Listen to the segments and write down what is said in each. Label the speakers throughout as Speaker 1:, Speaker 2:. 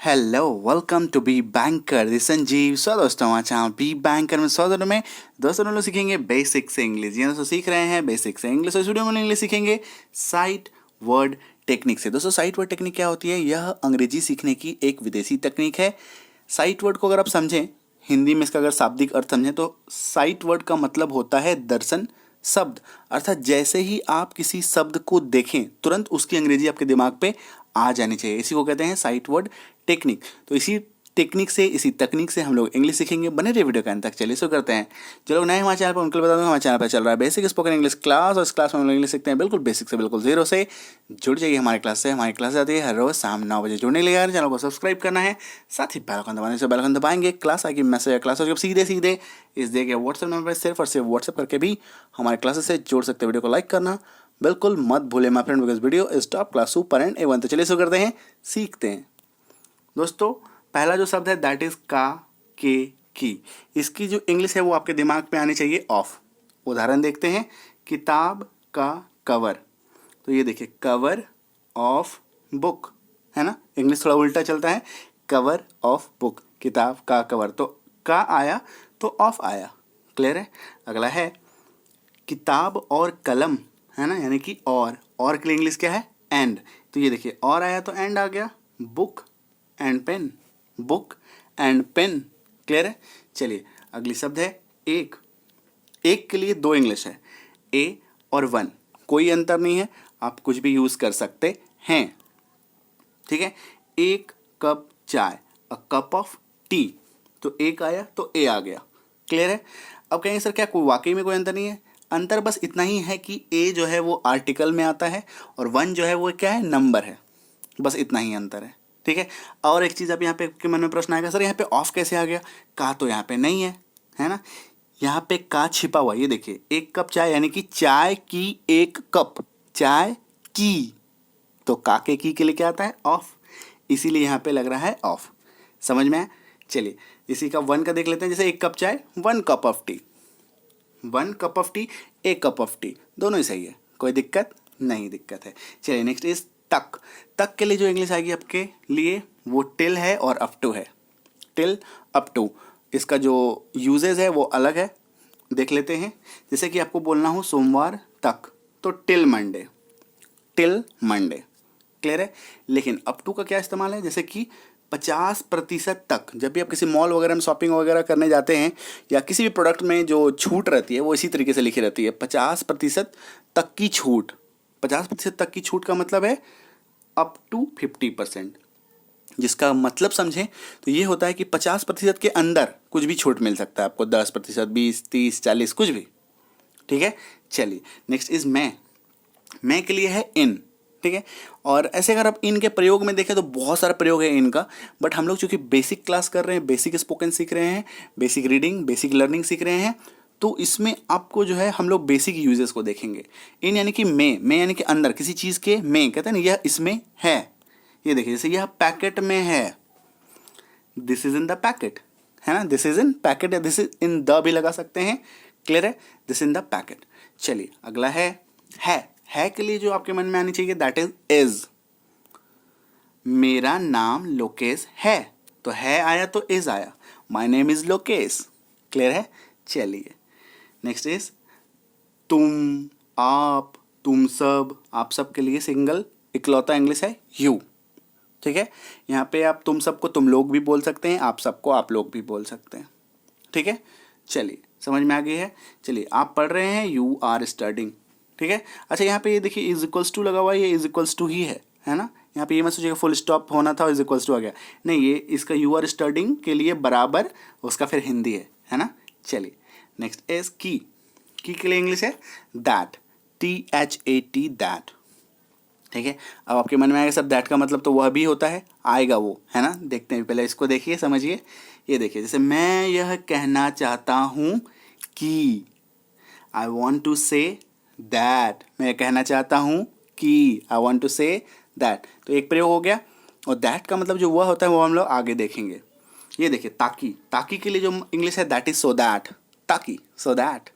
Speaker 1: Hello welcome to be banker this Sanjeev. So दोस्तों आज हम बी बैंकर में दोस्तों लोग सीखेंगे बेसिक से इंग्लिश। ये दोस्तों सीख रहे हैं बेसिक से इंग्लिश। और इस वीडियो में इंग्लिश सीखेंगे साइट वर्ड टेक्निक से। दोस्तों साइट वर्ड टेक्निक क्या होती है? यह अंग्रेजी सीखने की एक विदेशी तकनीक है। साइट वर्ड को अगर आप समझें, हिंदी में इसका अगर शाब्दिक अर्थ समझें तो साइट वर्ड का मतलब होता है दर्शन शब्द। अर्थात जैसे ही आप किसी शब्द को देखें तुरंत उसकी अंग्रेजी आपके दिमाग पे आ जानी चाहिए। इसी को कहते हैं साइट वर्ड टेक्निक। तो इसी तकनीक से हम लोग इंग्लिश सीखेंगे। बने रहिए वीडियो के अंत तक। चलिए शुरू करते हैं। जो लोग नए हमारे चैनल पर उनको बता दूंगा, हमारे चैनल पर चल रहा है बेसिक स्पोकन इंग्लिश क्लास। और इस क्लास में हम लोग इंग्लिश सीखते हैं बिल्कुल बेसिक से बिल्कुल जीरो से। जुड़ जाइए हमारे क्लास से। हमारी क्लास आती है हर रोज शाम 9 बजे। जुड़ने के लिए यार चैनल को सब्सक्राइब करना है, साथ ही बेल आइकन दबाने से बेल आइकन दबाएंगे। क्लास आएगी मैसेज क्लास सीधे इस दिए गए व्हाट्सएप नंबर पर सिर्फ और सिर्फ व्हाट्सएप करके भी हमारे क्लासेस से जुड़ सकते हैं। वीडियो को लाइक करना बिल्कुल मत भूले my friend, because video is top class super and A1। तो चलिए शुरू करते हैं, सीखते हैं। दोस्तों पहला जो शब्द है दैट इज का के की। इसकी जो इंग्लिश है वो आपके दिमाग में आनी चाहिए ऑफ। उदाहरण देखते हैं, किताब का कवर। तो ये देखिए कवर ऑफ बुक है ना, इंग्लिश थोड़ा उल्टा चलता है। कवर ऑफ बुक, किताब का कवर। तो का आया तो ऑफ आया। क्लियर है? अगला है किताब और कलम है ना, यानी कि और के लिए इंग्लिश क्या है? एंड। तो ये देखिए और आया तो एंड आ गया। Book and pen, book and pen. Clear है? चलिए अगली शब्द है एक। एक के लिए दो इंग्लिश है, ए और वन। कोई अंतर नहीं है, आप कुछ भी यूज कर सकते हैं। ठीक है? एक कप चाय, अ कप ऑफ टी। तो एक आया तो ए आ गया। क्लियर है? अब कहेंगे सर क्या कोई वाकई में कोई अंतर नहीं है? अंतर बस इतना ही है कि ए जो है वो आर्टिकल में आता है और वन जो है वो क्या है? नंबर है। बस इतना ही अंतर है। ठीक है? और एक चीज़ अब यहाँ पे आपके मन में प्रश्न आएगा, सर यहाँ पे ऑफ कैसे आ गया? का तो यहाँ पे नहीं है ना? यहाँ पे का छिपा हुआ। ये देखिए एक कप चाय यानी कि चाय की एक कप, चाय की। तो का के की के लिए क्या आता है? ऑफ। इसीलिए यहाँ पे लग रहा है ऑफ। समझ में आया? चलिए इसी का वन का देख लेते हैं। जैसे एक कप चाय, one cup of T. One cup of T, एक कप ऑफ टी, दोनों ही सही है, कोई दिक्कत नहीं दिक्कत है। चलिए नेक्स्ट इज तक। तक के लिए जो इंग्लिश आएगी आपके लिए वो टिल है और अप टू है। टिल अप टू, इसका जो यूजेज है वो अलग है, देख लेते हैं। जैसे कि आपको बोलना हो सोमवार तक तो till Monday, till Monday. Clear है? लेकिन अप टू का क्या इस्तेमाल है? जैसे कि 50% तक। जब भी आप किसी मॉल वगैरह में शॉपिंग वगैरह करने जाते हैं या किसी भी प्रोडक्ट में जो छूट रहती है वो इसी तरीके से लिखी रहती है, 50% तक की छूट। 50% तक की छूट का मतलब है अप टू 50%। जिसका मतलब समझें तो ये होता है कि 50% के अंदर कुछ भी छूट मिल सकता है आपको। 10%, 20, 30, 40, कुछ भी। ठीक है? चलिए नेक्स्ट इज मैं के लिए है इन। ठीक है? और ऐसे अगर आप इन के प्रयोग में देखें तो बहुत सारा प्रयोग है इनका, बट हम लोग चूंकि बेसिक क्लास कर रहे हैं, बेसिक स्पोकन सीख रहे हैं, बेसिक रीडिंग, बेसिक लर्निंग सीख रहे हैं, तो इसमें आपको जो है हम लोग बेसिक यूजेस को देखेंगे। इन यानी कि मैं यानी कि अंदर किसी चीज़ के में, कहते हैं ना यह इसमें है। ये देखिए जैसे यह पैकेट में है, this is in the packet, है ना? दिस इज इन पैकेट या दिस इज इन द भी लगा सकते हैं। क्लियर है? This in the packet. चलिए अगला है के लिए जो आपके मन में आनी चाहिए दैट इज। मेरा नाम लोकेश है, तो है आया तो इज आया। My name is Lokesh. Clear है? चलिए नेक्स्ट इज तुम, आप, तुम सब। आप सब के लिए सिंगल इकलौता इंग्लिश है यू। ठीक है? यहाँ पे आप तुम सबको तुम लोग भी बोल सकते हैं, आप सबको आप लोग भी बोल सकते हैं। ठीक है? चलिए समझ में आ गई है। चलिए आप पढ़ रहे हैं, यू आर स्टडिंग। ठीक है? अच्छा यहाँ पे ये देखिए इज इक्वल्स टू लगा हुआ है, ये इज इक्वल्स टू ही है ना? यहाँ पे ये मत सोचिएगा फुल स्टॉप होना था और इज इक्वल्स टू आ गया, नहीं, ये इसका यू आर स्टडिंग के लिए बराबर उसका फिर हिंदी है ना? चलिए नेक्स्ट इज की के लिए इंग्लिश है दैट, THAT दैट। ठीक है? अब आपके मन में आएगा सर दैट का मतलब तो वह भी होता है, आएगा वो, है ना? देखते हैं, पहले इसको देखिए समझिए। ये देखिए जैसे मैं यह कहना चाहता हूँ कि, I want to say that, मैं कहना चाहता हूँ कि, I want to say that. तो एक प्रयोग हो गया। और दैट का मतलब जो वह होता है वो हम लोग आगे देखेंगे। ये देखिए ताकि के लिए जो इंग्लिश है दैट इज सो दैट, ताकि, सो दैट।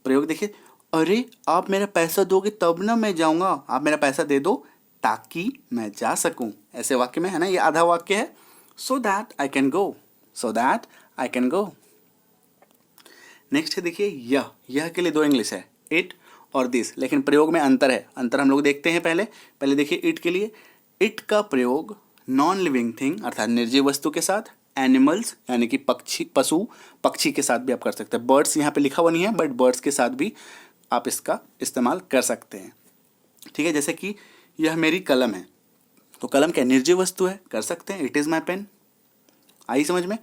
Speaker 1: प्रयोग देखिए, अरे आप मेरा पैसा दोगे तब ना मैं जाऊँगा, आप मेरा पैसा दे दो ताकि मैं जा सकूं, ऐसे वाक्य में है ना, ये आधा वाक्य है। So that I can go, so that I can go. Next है देखिए यह के लिए दो इंग्लिश है, इट और दिस, लेकिन प्रयोग में अंतर है। अंतर हम लोग देखते हैं पहले देखिए इट के लिए। इट का प्रयोग नॉन लिविंग थिंग अर्थात निर्जीव वस्तु के साथ, एनिमल्स यानी कि पशु पक्षी के साथ भी आप कर सकते हैं। बर्ड्स यहाँ पे लिखा हुआ नहीं है, बट बर्ड्स के साथ भी आप इसका इस्तेमाल कर सकते हैं। ठीक है, जैसे कि यह मेरी कलम है, तो कलम क्या निर्जीव वस्तु है, कर सकते हैं इट इज़ माई पेन। आई समझ में?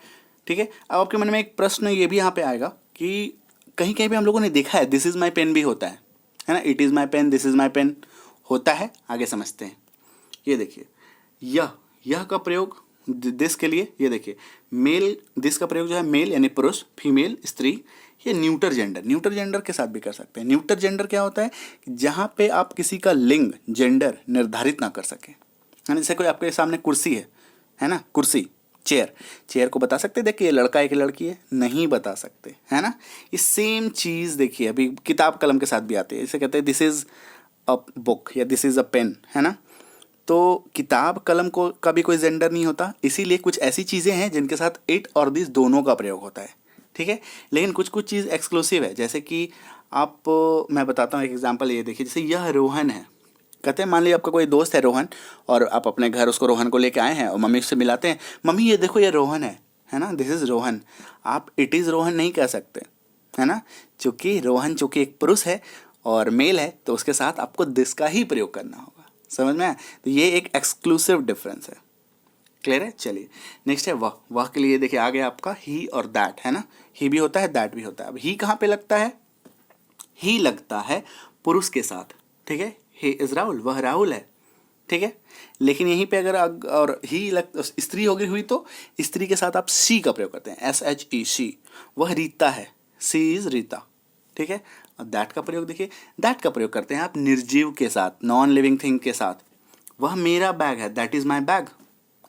Speaker 1: ठीक है, अब आपके मन में एक प्रश्न ये भी यहाँ पे आएगा कि कहीं कहीं पे हम लोगों ने देखा है दिस इज़ माई पेन भी होता है ना, it is my pen, this is my pen होता है। आगे समझते हैं। ये देखिए यह का प्रयोग दिस के लिए, ये देखिए मेल, दिस का प्रयोग जो है मेल यानी पुरुष, फीमेल स्त्री, ये न्यूटर जेंडर के साथ भी कर सकते हैं। न्यूटर जेंडर क्या होता है? जहाँ पे आप किसी का लिंग जेंडर निर्धारित ना कर सके, है ना। जैसे कोई आपके सामने कुर्सी है ना, कुर्सी, चेयर को बता सकते देखिए ये लड़का है कि लड़की है? नहीं बता सकते, है ना। ये सेम चीज़ देखिए अभी किताब कलम के साथ भी आती है। इसे कहते हैं दिस इज़ अ बुक या दिस इज़ अ पेन, है ना। तो किताब कलम को का भी कोई जेंडर नहीं होता, इसीलिए कुछ ऐसी चीज़ें हैं जिनके साथ इट और दिस दोनों का प्रयोग होता है। ठीक है, लेकिन कुछ कुछ चीज़ एक्सक्लूसिव है, जैसे कि आप मैं बताता हूँ एक एग्जांपल। ये देखिए जैसे यह रोहन है, कहते हैं मान लीजिए आपका कोई दोस्त है रोहन, और आप अपने घर उसको रोहन को लेके आए हैं और मम्मी से मिलाते हैं, मम्मी ये देखो ये रोहन है ना, दिस इज़ रोहन। आप इट इज़ रोहन नहीं कह सकते, है ना, चूँकि रोहन चूँकि एक पुरुष है और मेल है, तो उसके साथ आपको दिस का ही प्रयोग करना होगा। समझ में आया? तो ये एक एक्सक्लूसिव डिफरेंस है। क्लियर है? चलिए नेक्स्ट है वह के लिए देखिए आगे आपका ही और दैट, है ना। ही भी होता है, दैट भी होता है। अब ही कहाँ पे लगता है? ही लगता है पुरुष के साथ। ठीक है, ही इज राहुल, वह राहुल है। ठीक है, लेकिन यहीं पे अगर और ही स्त्री होगी हुई तो स्त्री के साथ आप सी का प्रयोग करते हैं, SHE शी। वह रीता है, सी इज रीता। ठीक है, और दैट का प्रयोग देखिए, दैट का प्रयोग करते हैं आप निर्जीव के साथ, नॉन लिविंग थिंग के साथ। वह मेरा बैग है, दैट इज माई बैग,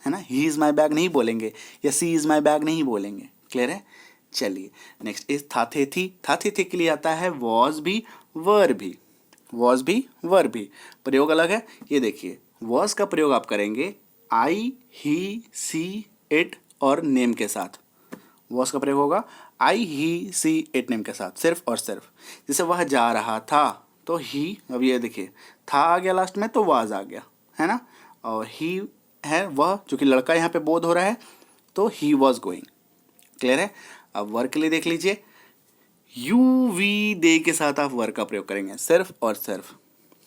Speaker 1: है ना। ही इज माई बैग नहीं बोलेंगे या सी इज माई बैग नहीं बोलेंगे। क्लियर है? चलिए नेक्स्ट इज थाथे थी। थाथे थे के लिए आता है वॉज भी वर भी, वॉज भी वर भी। प्रयोग अलग है। ये देखिए वॉज का प्रयोग आप करेंगे आई, ही, सी, इट और नेम के साथ। वॉज का प्रयोग होगा आई, ही, सी, इट नेम के साथ, सिर्फ और सिर्फ। जैसे वह जा रहा था तो ही, अब ये देखिए था आ गया लास्ट में तो वाज आ गया, है ना। और ही है वह, चूंकि लड़का यहाँ पे बोध हो रहा है तो ही वॉज गोइंग। क्लियर है? अब वर्क के लिए देख लीजिए, यू वी दे के साथ आप वर्क का प्रयोग करेंगे, सिर्फ और सिर्फ।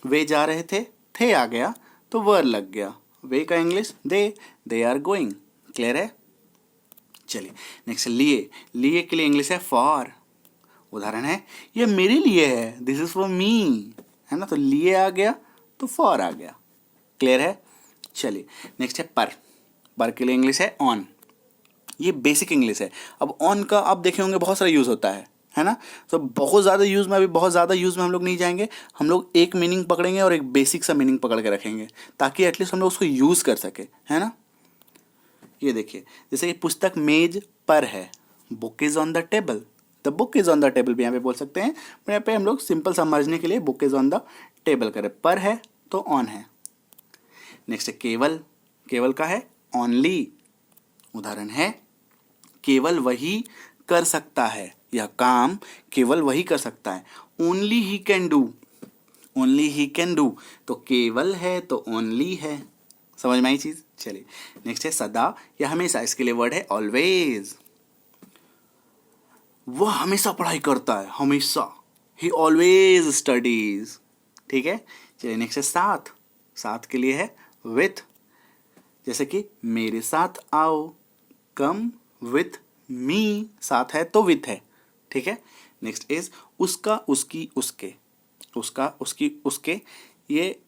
Speaker 1: वे जा रहे थे आ गया तो वर लग गया। वे का English they are going. Clear है? चलिए नेक्स्ट लिए के लिए इंग्लिश है फॉर। उदाहरण है ये मेरे लिए है, दिस इज फॉर मी, है ना। तो लिए आ गया तो फॉर आ गया। क्लियर है? चलिए नेक्स्ट है पर के लिए इंग्लिश है ऑन। ये बेसिक इंग्लिश है। अब ऑन का आप देखे होंगे बहुत सारा यूज़ होता है ना। तो बहुत ज़्यादा यूज़ में हम लोग नहीं जाएंगे, हम लोग एक मीनिंग पकड़ेंगे और एक बेसिक सा मीनिंग पकड़ के रखेंगे ताकि एटलीस्ट हम लोग उसको यूज़ कर सके, है ना। ये देखिए जैसे कि पुस्तक मेज पर है, book is on the table, the book is on the table भी यहाँ पे बोल सकते हैं, पर यहाँ पे हम लोग सिंपल समझने के लिए book is on the table करें। पर है तो ऑन है। नेक्स्ट है केवल का है ओनली। उदाहरण है केवल वही कर सकता है, यह काम केवल वही कर सकता है। ओनली ही कैन डू, तो केवल है तो ओनली है। समझ में आई चीज? चलिए नेक्स्ट है सदा या हमेशा। इसके लिए वर्ड है ऑलवेज। वह हमेशा पढ़ाई करता है, हमेशा, ही ऑलवेज स्टडीज। ठीक है, चलिए नेक्स्ट है साथ के लिए है विथ। जैसे कि मेरे साथ आओ, कम विथ मी, साथ है तो विथ है। ठीक है, नेक्स्ट इज उसका, उसकी, उसके। ये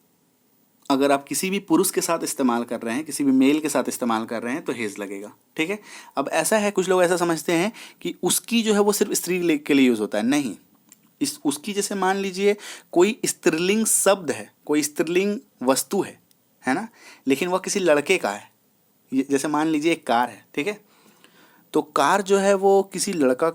Speaker 1: अगर आप किसी भी पुरुष के साथ इस्तेमाल कर रहे हैं, किसी भी मेल के साथ इस्तेमाल कर रहे हैं तो हिज लगेगा। ठीक है, अब ऐसा है कुछ लोग ऐसा समझते हैं कि उसकी जो है वो सिर्फ स्त्री के लिए यूज़ होता है। नहीं, इस उसकी जैसे मान लीजिए कोई स्त्रीलिंग शब्द है, कोई स्त्रीलिंग वस्तु है ना, लेकिन वह किसी लड़के का है। जैसे मान लीजिए एक कार है, ठीक है, तो कार जो है वो किसी लड़का,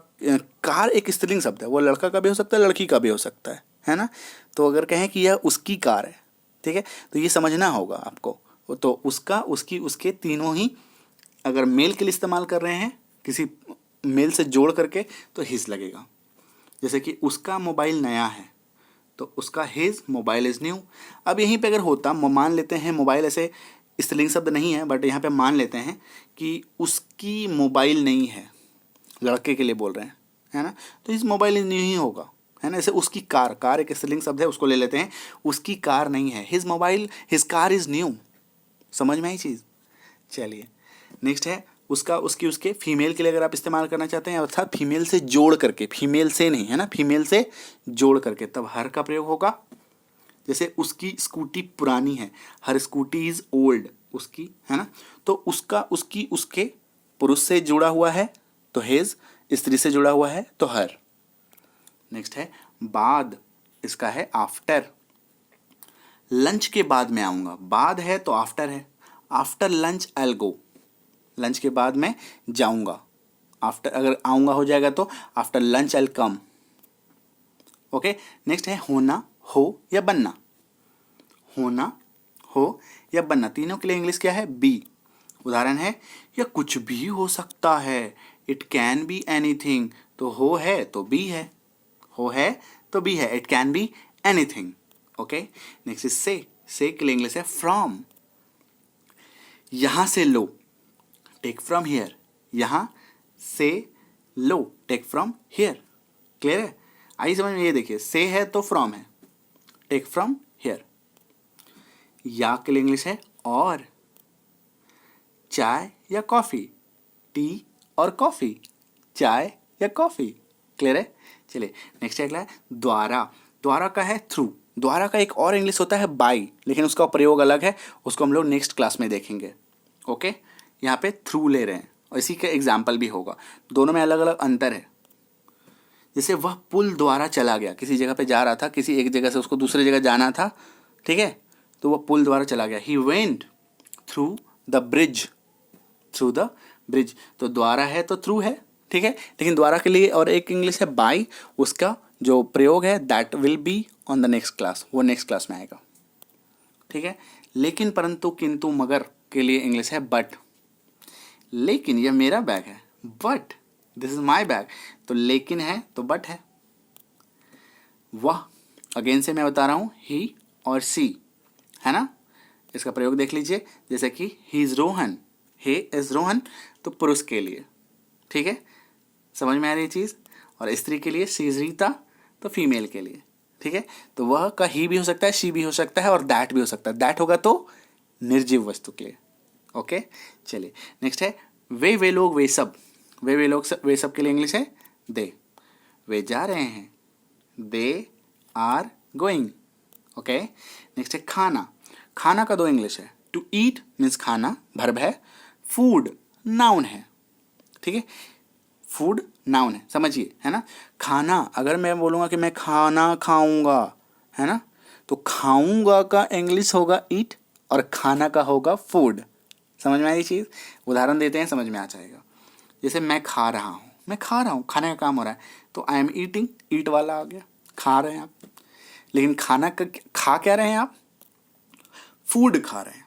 Speaker 1: कार एक स्त्रीलिंग शब्द है, वो लड़का का भी हो सकता है, लड़की का भी हो सकता है ना। तो अगर कहें कि यह उसकी कार है ठीक है, तो ये समझना होगा आपको। तो उसका, उसकी, उसके, तीनों ही अगर मेल के लिए इस्तेमाल कर रहे हैं किसी मेल से जोड़ करके तो हिज लगेगा। जैसे कि उसका मोबाइल नया है तो उसका हिज मोबाइल इज़ न्यू। अब यहीं पे अगर होता, मान लेते हैं मोबाइल ऐसे स्त्रीलिंग शब्द नहीं है, बट यहाँ पे मान लेते हैं कि उसकी मोबाइल नहीं है, लड़के के लिए बोल रहे हैं, है ना, तो इस मोबाइल इज़ न्यू ही होगा, है ना। जैसे उसकी कार, कार एक स्त्रीलिंग शब्द है, उसको ले लेते हैं, उसकी कार नहीं है, his mobile, his car is new. समझ में आई चीज़। चलिए नेक्स्ट है उसका, उसकी, उसके। फीमेल के लिए अगर आप इस्तेमाल करना चाहते हैं अर्थात फीमेल से जोड़ करके, फीमेल से नहीं, है ना, फीमेल से जोड़ करके, तब हर का प्रयोग होगा। जैसे उसकी स्कूटी पुरानी है, हर स्कूटी इज ओल्ड, उसकी, है ना, तो उसका, उसकी, उसके पुरुष से जुड़ा हुआ है तो हिज, स्त्री से जुड़ा हुआ है तो हर। नेक्स्ट है बाद, इसका है आफ्टर। लंच के बाद मैं आऊँगा, बाद है तो आफ्टर है, after lunch I will go, lunch के बाद मैं जाऊँगा। आफ्टर अगर आऊँगा हो जाएगा तो after lunch I will come. Okay. Next है होना, हो या बनना। होना, हो या बनना, तीनों के लिए इंग्लिश क्या है, बी। उदाहरण है यह कुछ भी हो सकता है, इट कैन बी एनीथिंग, तो हो है तो बी है, हो है तो बी है, it can be anything. Okay. Next is से के लिए इंग्लिश है फ्रॉम। यहां से लो, टेक फ्रॉम हियर, यहां से लो, टेक फ्रॉम हियर। क्लियर है, आई समझ में। ये देखिए, से है तो फ्रॉम है, टेक फ्रॉम हियर। या के लिए इंग्लिश है और। चाय या कॉफी, टी और कॉफी, चाय या कॉफी। क्लियर है। चलिए नेक्स्ट अगला है द्वारा। द्वारा का है थ्रू। द्वारा का एक और इंग्लिश होता है बाई, लेकिन उसका प्रयोग अलग है, उसको हम लोग नेक्स्ट क्लास में देखेंगे। ओके। यहाँ पे थ्रू ले रहे हैं और इसी का एग्जाम्पल भी होगा, दोनों में अलग अलग अंतर है। जैसे वह पुल द्वारा चला गया, किसी जगह पे जा रहा था, किसी एक जगह से उसको दूसरी जगह जाना था, ठीक है, तो वह पुल द्वारा चला गया। He went through the bridge, through the bridge, तो द्वारा है तो थ्रू है, ठीक है। लेकिन द्वारा के लिए और एक इंग्लिश है बाय, उसका जो प्रयोग है that will be on the next class, वो नेक्स्ट क्लास में आएगा, ठीक है। लेकिन, परंतु, किंतु, मगर के लिए इंग्लिश है बट। लेकिन यह मेरा बैग है, but this is my bag, तो लेकिन है तो बट है। वह, अगेन से मैं बता रहा हूँ, ही और सी, है ना, इसका प्रयोग देख लीजिए। जैसे कि he is Rohan, he is Rohan, तो पुरुष के लिए, ठीक है, समझ में आ रही चीज़। और स्त्री के लिए शी इज रीता, तो फीमेल के लिए, ठीक है। तो वह का ही भी हो सकता है, शी भी हो सकता है और दैट भी हो सकता है। दैट होगा तो निर्जीव वस्तु के लिए। ओके। चलिए नेक्स्ट है वे लोग वे सब। वे लोग सब, वे सब के लिए इंग्लिश है दे। वे जा रहे हैं, they are going. Okay. Next है खाना। खाना का दो इंग्लिश है, टू ईट मीन्स खाना, वर्ब है, फूड नाउन है, ठीक है, फूड नाउन है, समझिए, है ना। खाना, अगर मैं बोलूँगा कि मैं खाना खाऊंगा, है ना, तो खाऊंगा का इंग्लिश होगा ईट और खाना का होगा फूड। समझ में आई चीज़। उदाहरण देते हैं, समझ में आ जाएगा। जैसे मैं खा रहा हूँ, मैं खा रहा हूँ, खाने का काम हो रहा है, तो आई एम ईटिंग, ईट वाला आ गया, खा रहे हैं आप। लेकिन खाना का खा क्या रहे हैं आप, फूड खा रहे हैं।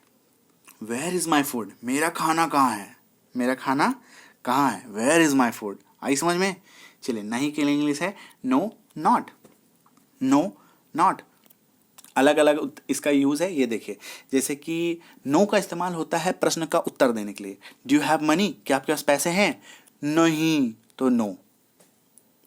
Speaker 1: वेयर इज़ माई फूड, मेरा खाना कहाँ है, मेरा खाना कहाँ है, वेयर इज़ माई फूड। आई समझ में। चलिए नहीं के लिए इंग्लिश है नो नॉट। नो नॉट अलग अलग इसका यूज़ है, ये देखिए। जैसे कि नो का इस्तेमाल होता है प्रश्न का उत्तर देने के लिए। डू यू हैव मनी, क्या आपके पास पैसे हैं, नहीं, तो नो,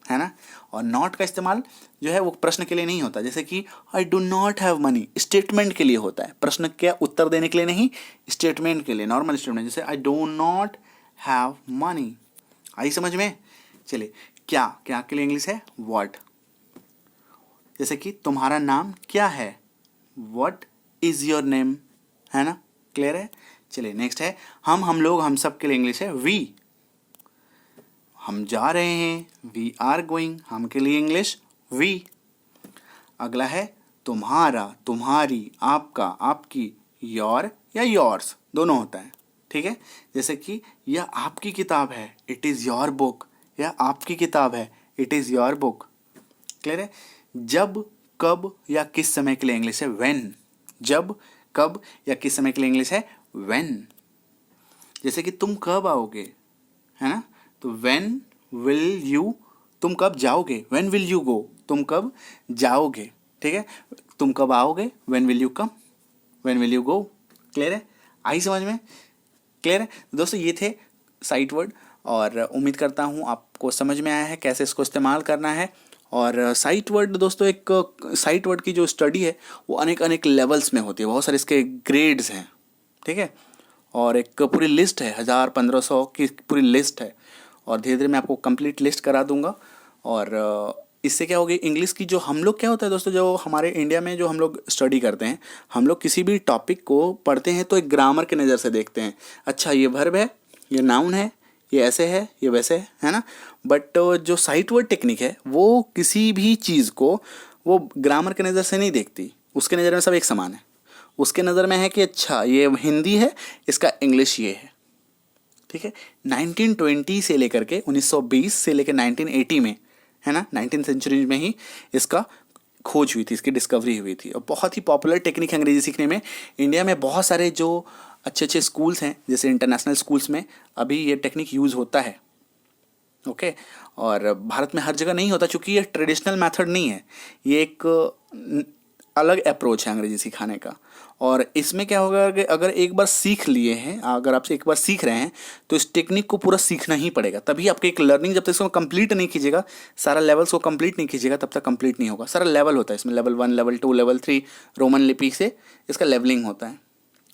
Speaker 1: है ना। और नॉट का इस्तेमाल जो है वो प्रश्न के लिए नहीं होता। जैसे कि आई do not have money, statement के लिए होता है, प्रश्न का उत्तर देने के लिए नहीं, स्टेटमेंट के लिए, नॉर्मल स्टेटमेंट। जैसे I do not have money. I समझ में। चलिए क्या, क्या के लिए इंग्लिश है व्हाट। जैसे कि तुम्हारा नाम क्या है, व्हाट इज योर नेम, है ना, क्लियर है। चलिए नेक्स्ट है हम लोग, हम सब के लिए इंग्लिश है वी। हम जा रहे हैं, वी आर गोइंग, हम के लिए इंग्लिश वी। अगला है तुम्हारा, तुम्हारी, आपका, आपकी, योर या योर्स, दोनों होता है, ठीक है। जैसे कि यह आपकी किताब है, इट इज़ योर बुक, यह आपकी किताब है, it is your book. Clear है। जब, कब या किस समय के लिए इंग्लिश है व्हेन। जब, कब या किस समय के लिए इंग्लिश है व्हेन। जैसे कि तुम कब आओगे, है ना, तो व्हेन विल यू, तुम कब जाओगे, व्हेन विल यू गो, तुम कब जाओगे, ठीक है। तुम कब आओगे, when will you come, when will you go. Clear है, आई समझ में, क्लियर है दोस्तों। ये थे साइट वर्ड और उम्मीद करता हूँ आपको समझ में आया है कैसे इसको इस्तेमाल करना है। और साइट वर्ड दोस्तों, एक साइट वर्ड की जो स्टडी है वो अनेक अनेक लेवल्स में होती है, बहुत सारे इसके ग्रेड्स हैं, ठीक है। और एक पूरी लिस्ट है, 1000-1500 की पूरी लिस्ट है और धीरे धीरे मैं आपको कंप्लीट लिस्ट करा दूंगा। और इससे क्या होगी, इंग्लिश की जो हम लोग क्या होता है दोस्तों, जो हमारे इंडिया में जो हम लोग स्टडी करते हैं, हम लोग किसी भी टॉपिक को पढ़ते हैं तो एक ग्रामर के नज़र से देखते हैं। अच्छा ये वर्ब है, ये नाउन है, ये ऐसे है, ये वैसे है ना। बट जो साइट वर्ड टेक्निक है वो किसी भी चीज़ को वो ग्रामर के नज़र से नहीं देखती, उसके नज़र में सब एक समान है। उसके नज़र में है कि अच्छा ये हिंदी है, इसका इंग्लिश ये है, ठीक है। 1920 से लेकर के 1920 से लेकर 1980 में, है ना, 19th सेंचुरी में ही इसका खोज हुई थी, इसकी डिस्कवरी हुई थी। और बहुत ही पॉपुलर टेक्निक है अंग्रेजी सीखने में। इंडिया में बहुत सारे जो अच्छे अच्छे स्कूल्स हैं, जैसे इंटरनेशनल स्कूल्स में अभी ये टेक्निक यूज़ होता है, ओके। और भारत में हर जगह नहीं होता, चूँकि ये ट्रेडिशनल मेथड नहीं है, ये एक अलग अप्रोच है अंग्रेजी सिखाने का। और इसमें क्या होगा कि अगर एक बार सीख लिए हैं, अगर आप एक बार सीख रहे हैं तो इस टेक्निक को पूरा सीखना ही पड़ेगा, तभी आपकी एक लर्निंग, जब तक इसको कंप्लीट नहीं कीजिएगा, सारा लेवल्स को कंप्लीट नहीं कीजिएगा, तब तक कंप्लीट नहीं होगा। सारा लेवल होता है इसमें, लेवल 1, लेवल 2, लेवल 3, रोमन लिपि से इसका लेवलिंग होता है,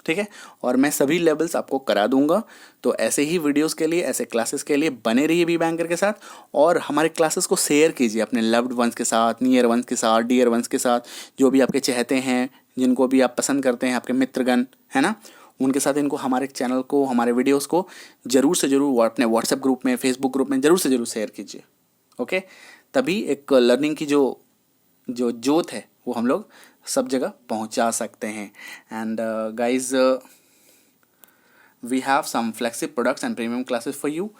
Speaker 1: ठीक है। और मैं सभी लेवल्स आपको करा दूंगा। तो ऐसे ही वीडियोस के लिए, ऐसे क्लासेस के लिए बने रहिए बी बैंकर के साथ, और हमारे क्लासेस को शेयर कीजिए अपने लव्ड वंस के साथ, नियर वंस के साथ, डियर वंस के साथ, जो भी आपके चाहते हैं, जिनको भी आप पसंद करते हैं, आपके मित्रगण, है ना, उनके साथ इनको, हमारे चैनल को, हमारे वीडियोज़ को ज़रूर से ज़रूर अपने व्हाट्सएप ग्रुप में, फेसबुक ग्रुप में ज़रूर से ज़रूर शेयर कीजिए, ओके। तभी एक लर्निंग की जो जोत है वो हम लोग सब जगह पहुंचा सकते हैं। And guys, we have some flexible products and premium classes for you.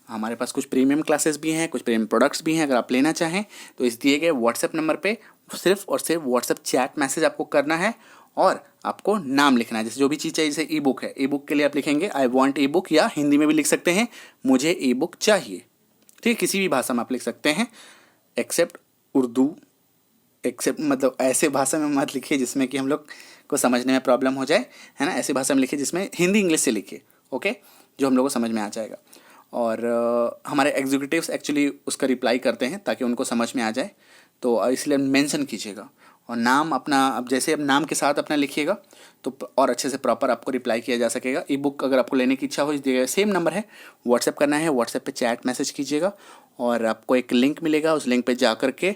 Speaker 1: हमारे पास कुछ प्रीमियम क्लासेस भी हैं, कुछ प्रीमियम प्रोडक्ट्स भी हैं। अगर आप लेना चाहें तो इस दिए गए व्हाट्सएप नंबर पे सिर्फ और सिर्फ व्हाट्सएप चैट मैसेज आपको करना है और आपको नाम लिखना है। जैसे जो भी चीज़ चाहिए, जैसे ई बुक है, ई बुक के लिए आप लिखेंगे आई वॉन्ट ई बुक, या हिंदी में भी लिख सकते हैं मुझे ई बुक चाहिए, ठीक है। किसी भी भाषा में आप लिख सकते हैं एक्सेप्ट उर्दू, एक्सेप्ट मतलब ऐसे भाषा में मत लिखिए जिसमें कि हम लोग को समझने में प्रॉब्लम हो जाए, है ना। ऐसी भाषा में लिखिए जिसमें हिंदी इंग्लिश से लिखिए, ओके, जो हम लोग को समझ में आ जाएगा। और हमारे एग्जीक्यूटिव्स एक्चुअली उसका रिप्लाई करते हैं ताकि उनको समझ में आ जाए, तो इसलिए मेंशन कीजिएगा। और नाम अपना, अब जैसे अब नाम के साथ अपना लिखिएगा तो और अच्छे से प्रॉपर आपको रिप्लाई किया जा सकेगा। ई बुक अगर आपको लेने की इच्छा हो, इस सेम नंबर है, व्हाट्सएप करना है, व्हाट्सएप पे चैट मैसेज कीजिएगा और आपको एक लिंक मिलेगा, उस लिंक पे जा कर के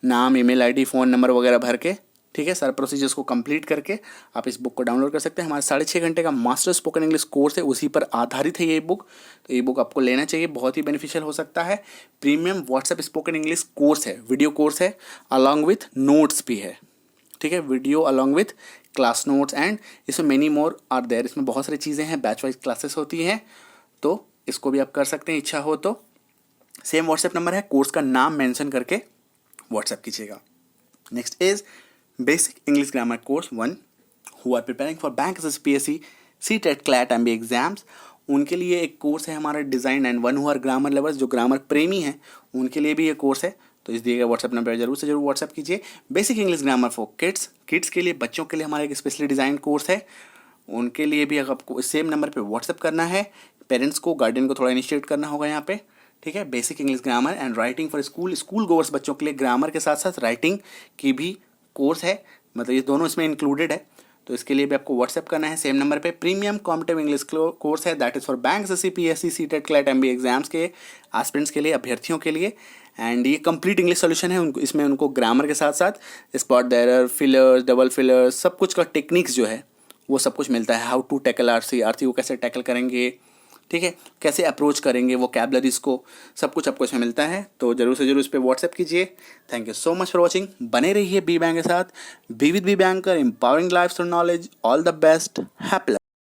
Speaker 1: नाम, ईमेल आईडी, फ़ोन नंबर वगैरह भर के, ठीक है, सारे प्रोसीजर्स को कंप्लीट करके आप इस बुक को डाउनलोड कर सकते हैं। हमारे 6.5 घंटे का मास्टर स्पोकन इंग्लिश कोर्स है, उसी पर आधारित है ये बुक। तो ये बुक आपको लेना चाहिए, बहुत ही बेनिफिशियल हो सकता है। Premium WhatsApp spoken English course है, वीडियो कोर्स है, अलॉन्ग विथ नोट्स भी है, ठीक है, video along with class notes, and इसमें मेनी मोर आर देयर। इसमें बहुत सारी चीज़ें हैं, बैच वाइज क्लासेस होती हैं, तो इसको भी आप कर सकते हैं इच्छा हो तो। सेम व्हाट्सएप नंबर है, कोर्स का नाम मेंशन करके व्हाट्सएप कीजिएगा। Next is basic English grammar course 1, who are preparing for bank SPSC, CTET, CLAT, MBA exams. उनके लिए एक कोर्स है हमारा design, and 1 who are grammar lovers, जो ग्रामर प्रेमी हैं उनके लिए भी ये कोर्स है। तो इस दिए गए व्हाट्सएप नंबर पर जरूर से जरूर व्हाट्सएप कीजिए। Basic English grammar for kids के लिए, बच्चों के लिए हमारा एक स्पेशली डिज़ाइन कोर्स है, उनके लिए भी आपको सेम नंबर पर व्हाट्सएप करना है। पेरेंट्स को, गार्डियन को थोड़ा इनिशिएट करना होगा यहाँ पे, ठीक है। Basic English grammar and writing for school गोवर्स, बच्चों के लिए ग्रामर के साथ साथ राइटिंग की भी कोर्स है, मतलब ये दोनों इसमें इंक्लूडेड है। तो इसके लिए भी आपको व्हाट्सएप करना है सेम नंबर पे। प्रीमियम कॉम्पिटिटिव इंग्लिश कोर्स है, that is for bank SSC, PSC, CTET, CLAT, MBA exams के एस्पिरेंट्स के लिए, अभ्यर्थियों के लिए। एंड ये कंप्लीट इंग्लिश सोल्यूशन है, उनको इसमें उनको ग्रामर के साथ साथ spot error, fillers, double fillers, सब कुछ का टेक्निक्स जो है वो सब कुछ मिलता है। हाउ टू टैकल आरसी को कैसे टैकल करेंगे, ठीक है, कैसे अप्रोच करेंगे वो कैबलरीज को, सब कुछ आपको इसमें मिलता है। तो जरूर से जरूर इस पर व्हाट्सएप कीजिए। Thank you so much for watching. बने रहिए बी बैंक के साथ, be with B Banker, empowering life through knowledge. All the best, happy.